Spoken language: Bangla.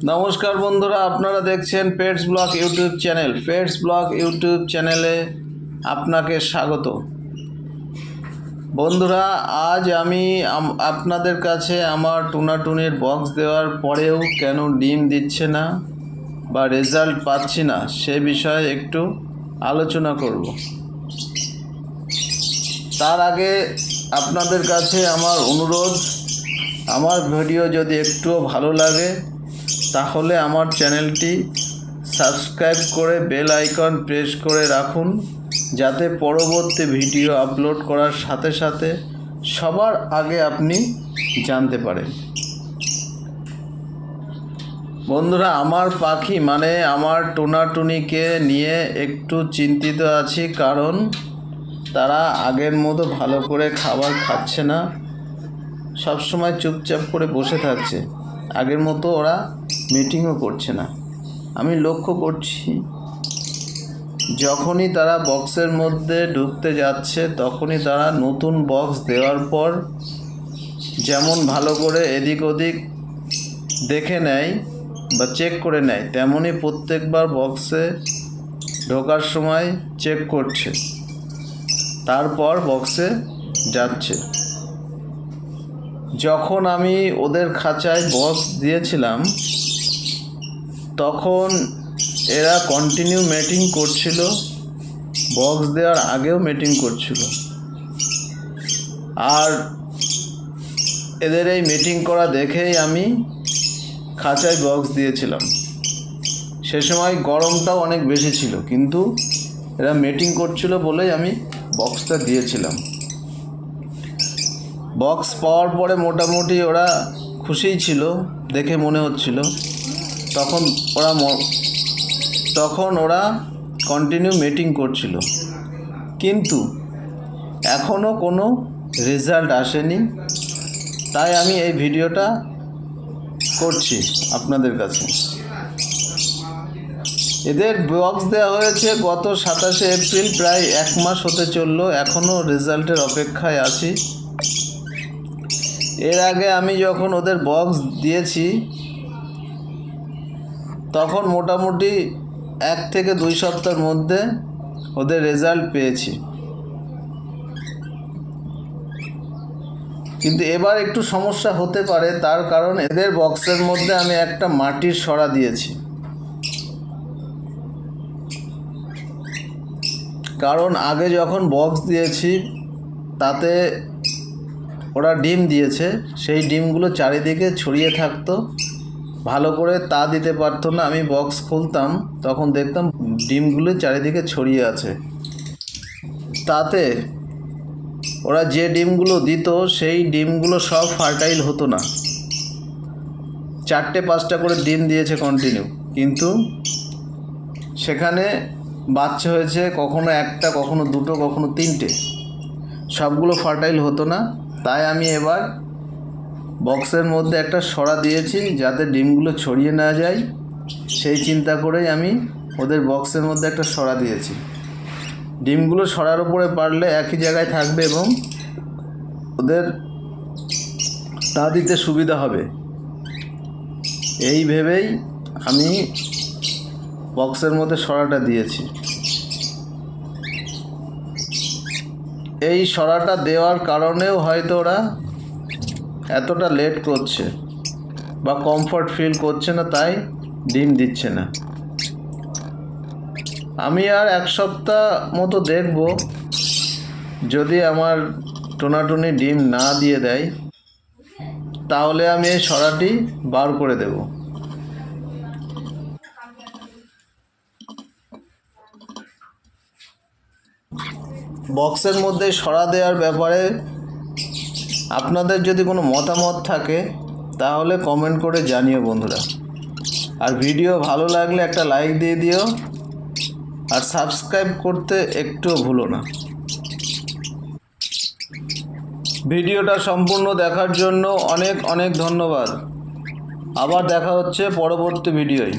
নমস্কার বন্ধুরা, আপনারা দেখছেন pets blog YouTube channel. Pets blog YouTube চ্যানেলে আপনাকে স্বাগত। বন্ধুরা, আজ আমি আপনাদের কাছে আমার টুনাটুনির বক্স দেওয়ার পরেও কেন ডিম দিচ্ছে না বা রেজাল্ট পাচ্ছি না সে বিষয়ে একটু আলোচনা করব। তার আগে আপনাদের কাছে আমার অনুরোধ, আমার ভিডিও যদি একটুও ভালো লাগে তাহলে আমার চ্যানেলটি সাবস্ক্রাইব করে বেল আইকন প্রেস করে রাখুন, যাতে পরবর্তী ভিডিও আপলোড করার সাথে সাথে সবার আগে আপনি জানতে পারেন। বন্ধুরা, আমার পাখি মানে আমার টুনাটুনিকে নিয়ে একটু চিন্তিত আছি, কারণ তারা আগের মতো ভালো করে খাবার খাচ্ছে না, সবসময় চুপচাপ করে বসে থাকছে। আগের মতো ওরা মিটিংও করছে না। আমি লক্ষ্য করছি যখনই তারা বক্সের মধ্যে ঢুকতে যাচ্ছে তখনই তারা নতুন বক্স দেওয়ার পর যেমন ভালো করে এদিক ওদিক দেখে নেয় বা চেক করে নেয়, তেমনই প্রত্যেকবার বক্সে ঢোকার সময় চেক করছে, তারপর বক্সে যাচ্ছে। যখন আমি ওদের খাঁচায় বক্স দিয়েছিলাম তখন এরা কন্টিনিউ মিটিং করছিল, বক্স দেওয়ার আগেও মিটিং করছিল। আর এদের এই মিটিং করা দেখেই আমি খাঁচায় বক্স দিয়েছিলাম। সে সময় গরমটাও অনেক বেশি ছিল, কিন্তু এরা মিটিং করছিল বলেই আমি বক্সটা দিয়েছিলাম। বক্স পাওয়ার পরে মোটামুটি ওরা খুশিই ছিল, দেখে মনে হচ্ছিল। তখন ওরা কন্টিনিউ মিটিং করছিল, কিন্তু এখনও কোনো রেজাল্ট আসেনি। তাই আমি এই ভিডিওটা করছি আপনাদের কাছে। এদের বক্স দেওয়া হয়েছে গত 27শে এপ্রিল, প্রায় 1 মাস হতে চললো, এখনও রেজাল্টের অপেক্ষায় আছি। এর আগে আমি যখন ওদের বক্স দিয়েছি তখন মোটামুটি 1 থেকে 2 সপ্তাহের মধ্যে ওদের রেজাল্ট পেয়েছি। কিন্তু এবার একটু সমস্যা হতে পারে, তার কারণ এদের বক্সের মধ্যে আমি একটা মাটির সরা দিয়েছি। কারণ আগে যখন বক্স দিয়েছি তাতে ওরা ডিম দিয়েছে, সেই ডিমগুলো চারিদিকে ছড়িয়ে থাকতো, ভালো করে তা দিতে পারতো না। আমি বক্স খুলতাম তখন দেখতাম ডিমগুলো চারিদিকে ছড়িয়ে আছে। তাতে ওরা যে ডিমগুলো দিত সেই ডিমগুলো সব ফার্টাইল হতো না। 4-5টা করে ডিম দিয়েছে কন্টিনিউ, কিন্তু সেখানে বাচ্চা হয়েছে কখনো 1টা, কখনো 2টো, কখনো 3টে, সবগুলো ফার্টাইল হতো না। তাই আমি এবার বক্সের মধ্যে একটা সরা দিয়েছি, যাতে ডিমগুলো ছড়িয়ে না যায়। সেই চিন্তা করেই আমি ওদের বক্সের মধ্যে একটা সরা দিয়েছি। ডিমগুলো সরার উপরে পারলে একই জায়গায় থাকবে এবং ওদের তা দিতে সুবিধা হবে, এই ভেবেই আমি বক্সের মধ্যে সরাটা দিয়েছি। এই সরাটা দেওয়ার কারণেও হয়তো ওরা এতটা লেট করছে বা কমফর্ট ফিল করছে না, তাই ডিম দিচ্ছে না। আমি আর 1 সপ্তাহ মতো দেখব, যদি আমার টুনাটুনি ডিম না দিয়ে দেয় তাহলে আমি এই সরাটি বার করে দেব। বক্সের মধ্যে সরা দেওয়ার ব্যাপারে আপনাদের যদি কোনো মতামত থাকে তাহলে কমেন্ট করে জানিও বন্ধুরা। আর ভিডিও ভালো লাগলে একটা লাইক দিয়ে দিও, আর সাবস্ক্রাইব করতে একটুও ভুলো না। ভিডিওটা সম্পূর্ণ দেখার জন্য অনেক অনেক ধন্যবাদ। আবার দেখা হচ্ছে পরবর্তী ভিডিওয়।